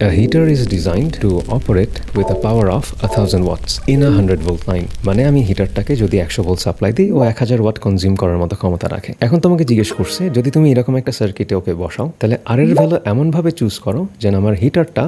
A heater is designed to operate with a power of 1000 watts in a 100 volt line. মানে আমি হিটারটাকে যদি 100 volt supply দিই ও 1000 watt consume করার মতো ক্ষমতা রাখে। এখন তোমাকে জিজ্ঞেস করছে যদি তুমি এরকম একটা সার্কিটে ওকে বসাও তাহলে আর এর ভ্যালু এমনভাবে চুজ করো যেন আমার হিটারটা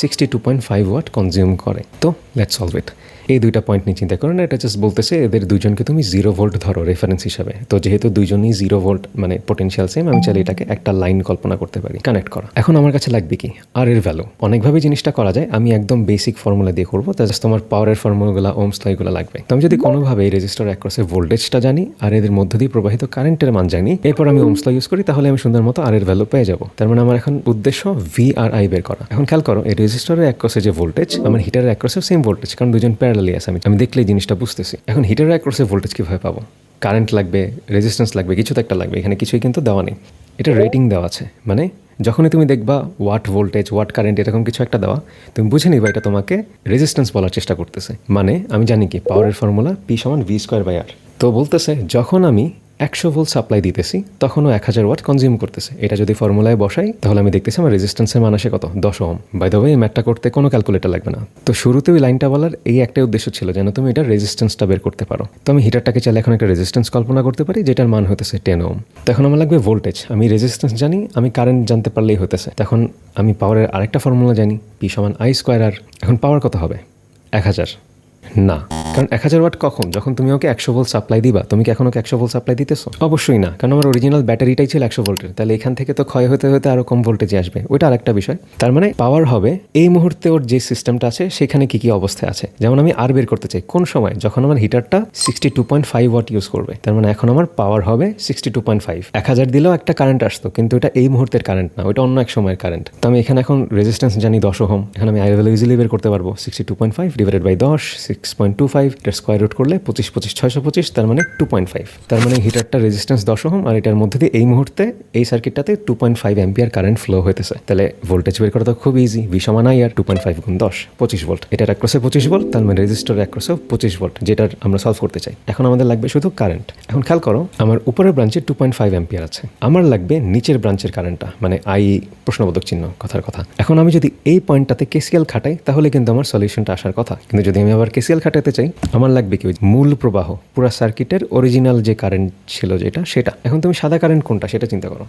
62.5 ওয়াট কনজিউম করে। তো লেটস সলভ ইট। এই দুইটা পয়েন্ট নিয়ে চিন্তা করো না, এটা জাস্ট বলতেছে এদের দুইজনকে তুমি 0 ভোল্ট ধরো রেফারেন্স হিসাবে। তো যেহেতু দুইজনই 0 ভোল্ট মানে পোটেনশিয়াল সেম, আমি চাইলে এটাকে একটা লাইন কল্পনা করতে পারি কানেক্ট করা। এখন আমার কাছে লাগবে কি আর এর ভ্যালু। অনেকভাবে জিনিসটা করা যায়, আমি একদম বেসিক ফর্মুলা দিয়ে করবো। জাস্ট তোমার পাওয়ারের ফর্মুলাগুলো ওমস ল এগুলো লাগবে। তো আমি যদি কোনোভাবে এই রেজিস্টার অ্যাক্রসে ভোল্টেজটা জানি আর এদের মধ্য দিয়ে প্রবাহিত কারেন্টের মান জানি, এরপর আমি ওমস ল ইউজ করি, তাহলে আমি সুন্দর মতো আর এর ভ্যালু পেয়ে যাবো। তার মানে আমার এখন উদ্দেশ্য ভি আর আই বের করা। এখন খেয়াল করো এই রেজিস্টারের অ্যাক্রসে যে ভোল্টেজ আমার হিটারের অ্যাক্রসে সেম ভোল্টেজ, কারণ দুজন প্যারালালি আছে। আমি দেখলে এই জিনিসটা বুঝতেছি। এখন হিটারের অ্যাক্রসে ভোল্টেজ কীভাবে পাবো? কারেন্ট লাগবে, রেজিস্ট্যান্স লাগবে, কিছু তো একটা লাগবে। এখানে কিছুই কিন্তু দেওয়া নেই। এটা রেটিং দেওয়া আছে, মানে যখনই তুমি দেখবা ওয়াট ভোল্টেজ ওয়াট কারেন্ট এরকম কিছু একটা দেওয়া, তুমি বুঝে নিবা এটা তোমাকে রেজিস্ট্যান্স বলার চেষ্টা করতেছে। মানে আমি জানি কি পাওয়ারের ফর্মুলা পি সমান ভি স্কোয়ার বাই আর। তো বলতেছে যখন আমি 100 ভোল্ট সাপ্লাই দিতেছি তখনও 1000 ওয়াট কনজিউম করতেছে। এটা যদি ফর্মুলায় বসাই তাহলে আমি দেখতেছি আমার রেজিস্ট্যান্সের মান আসে কত? 10 ওহম। বাই দ্য ওয়ে এই ম্যাথটা করতে কোনো ক্যালকুলেটর লাগবে না। তো শুরুতে ওই লাইনটা বলার এই একটাই উদ্দেশ্য ছিল যেন তুমি এটা রেজিস্ট্যান্সটা বের করতে পারো। তো আমি হিটারটাকে চাইলে এখন একটা রেজিস্ট্যান্স কল্পনা করতে পারি যেটার মান হতেছে 10 ওহম। তখন আমার লাগবে ভোল্টেজ, আমি রেজিস্ট্যান্স জানি, আমি কারেন্ট জানতে পারলেই হতেছে। তখন আমি পাওয়ারের আরেকটা ফর্মুলা জানি, পি সমান আই স্কোয়ার আর। এখন পাওয়ার কত হবে? 1000 না, কারণ 1000 ওয়াট কখন? যখন তুমি ওকে 100 ভোল্ট সাপ্লাই দিবা। তুমি কি এখন ওকে 100 ভোল্ট সাপ্লাই দিতেছো? অবশ্যই না, কারণ আমার অরিজিনাল ব্যাটারিটাই ছিল 100 ভোল্টের। তাহলে এখান থেকে তো ক্ষয় হতে হতে আরও কম ভোল্টেজে আসবে, ওইটা আরেকটা বিষয়। তার মানে পাওয়ার হবে এই মুহূর্তে ওর যে সিস্টেমটা আছে সেখানে কি কি অবস্থায় আছে। যেমন আমি আর বের করতে চাই কোন সময়? যখন আমার হিটারটা 62.5 ওয়াট ইউজ করবে। তার মানে এখন আমার পাওয়ার হবে 62.5। 1000 দিলেও একটা কারেন্ট আসতো, কিন্তু এটা এই মুহূর্তের কারেন্ট না, ওইটা অন্য এক সময়ের কারেন্ট। তো আমি এখানে এখন রেজিস্ট্যান্স জানি 10 ওহম। এখানে আমি আই ভ্যালু ইজিলি বের করতে পারবো 62.5 ডিভাইডেড বাই 10 6.25। এটার স্কোয়ার রুট করলে 25 25 625, তার মানে 2.5। তার মানে হিটারটা রেজিস্ট্যান্স 10 ওহম আর এটার মধ্যে দিয়ে এই মুহূর্তে এই সার্কিটটাতে 2.5 অ্যাম্পিয়ার কারেন্ট ফ্লো হইতেছে। তাহলে ভোল্টেজ বের করা তো খুব ইজি। ভি সমান আই আর 2.5 গুণ 10 25 ভোল্ট। এটার অ্যাক্রসে 25 ভোল্ট, তার মানে রেজিস্টারের অ্যাক্রসেও 25 ভোল্ট, যেটার আমরা সলভ করতে চাই। এখন আমাদের লাগবে শুধু কারেন্ট। এখন খেয়াল করো আমার উপরের ব্রাঞ্চে 2.5 অ্যাম্পিয়ার আছে, আমার লাগবে নিচের ব্রাঞ্চের কারেন্টটা, মানে আই প্রশ্নবোধক চিহ্ন কথার কথা। এখন আমি যদি এই পয়েন্টটাতে কেসিএল খাটাই তাহলে কিন্তু আমার সলিউশনটা আসার কথা। কিন্তু যদি আমি আবার কেসিএল খাটাতে চাই আমার লাগবে কি মূল প্রবাহ, পুরো সার্কিটের অরিজিনাল যে কারেন্ট ছিল যেটা সেটা। এখন তুমি সাদা কারেন্ট কোনটা সেটা চিন্তা করো।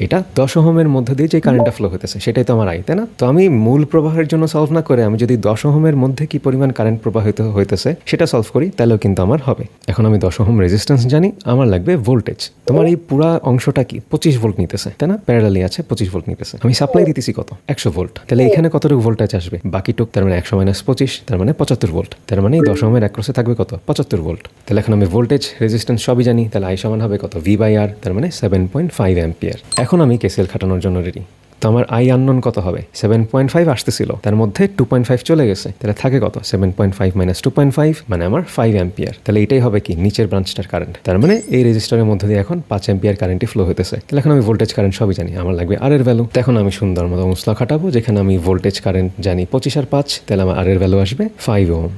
এটা 10 ওহমের মধ্যে দিয়ে যে কারেন্টটা ফ্লো হতেছে সেটাই তো আমার আই, তাই না? তো আমি মূল প্রবাহের জন্য সলভ না করে আমি যদি 10 ওহমের মধ্যে কি পরিমাণ কারেন্ট প্রবাহিত হইতেছে সেটা সলভ করি তাহলেও কিন্তু আমার হবে। এখন আমি 10 ওহম রেজিস্ট্যান্স জানি, আমার লাগবে ভোল্টেজ। তোমার এই পুরা অংশটা কি 25 ভোল্ট নিতেছে, তাই না? প্যারালালি আছে 25 ভোল্ট নিতেছে। আমি সাপ্লাই দিতেছি কত? 100 ভোল্ট। তাহলে এখানে কতটুকু ভোল্টেজ আসবে? বাকিটুক, তার মানে 100 মাইনাস 25, তার মানে 75 ভোল্ট। তার মানে এই 10 ওহমের অ্যাক্রসে থাকবে কত? 75 ভোল্ট। তাহলে এখন আমি ভোল্টেজ রেজিস্ট্যান্স সবই জানি, তাহলে আই সমান হবে কত? ভি বাই আর, তার মানে 7.5 অ্যাম্পিয়ার। এখন আমি কেসিএল খাটানোর জন্য রেডি। তো আমার আই আননোন কত হবে? 7.5 আসতেছিল, তার মধ্যে 2.5 চলে গেছে, তাহলে থাকে কত? 7.5 মাইনাস 2.5 মানে আমার 5 অ্যাম্পিয়ার। তাহলে এটাই হবে কি নিচের ব্রাঞ্চটার কারেন্ট। তার মানে এই রেজিস্টারের মধ্যে দিয়ে এখন 5 অ্যাম্পিয়ার কারেন্টই ফ্লো হতেছে। তাহলে এখন আমি ভোল্টেজ কারেন্ট সবই জানি, আমার লাগবে আর এর ভ্যালু। এখন আমি সুন্দর মতো মশলা খাটাবো, যেখানে আমি ভোল্টেজ কারেন্ট জানি 25 আর 5, তাহলে আমার আর এর ভ্যালু আসবে 5 ওহম।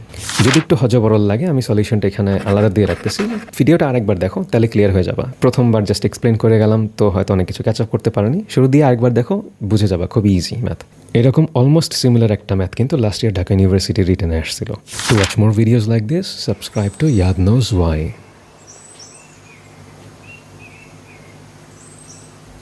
যদি একটু হজবরল লাগে আমি সলিউশনটা এখানে আলাদা দিয়ে রাখতেছি, ভিডিওটা আরেকবার দেখো তাহলে ক্লিয়ার হয়ে যাবা। প্রথমবার জাস্ট এক্সপ্লেন করে গেলাম তো হয়তো অনেক কিছু ক্যাচ আপ করতে পারিনি, শুরু দিয়ে আরেকবার দেখো বুঝে যাবা, খুবই ইজি ম্যাথ। এরকম অলমোস্ট সিমিলার একটা ম্যাথ কিন্তু লাস্ট ইয়ার ঢাকা ইউনিভার্সিটি রিটেনে আসছিল। To watch more videos like this subscribe to ইয়াদ নোজ ওয়াই।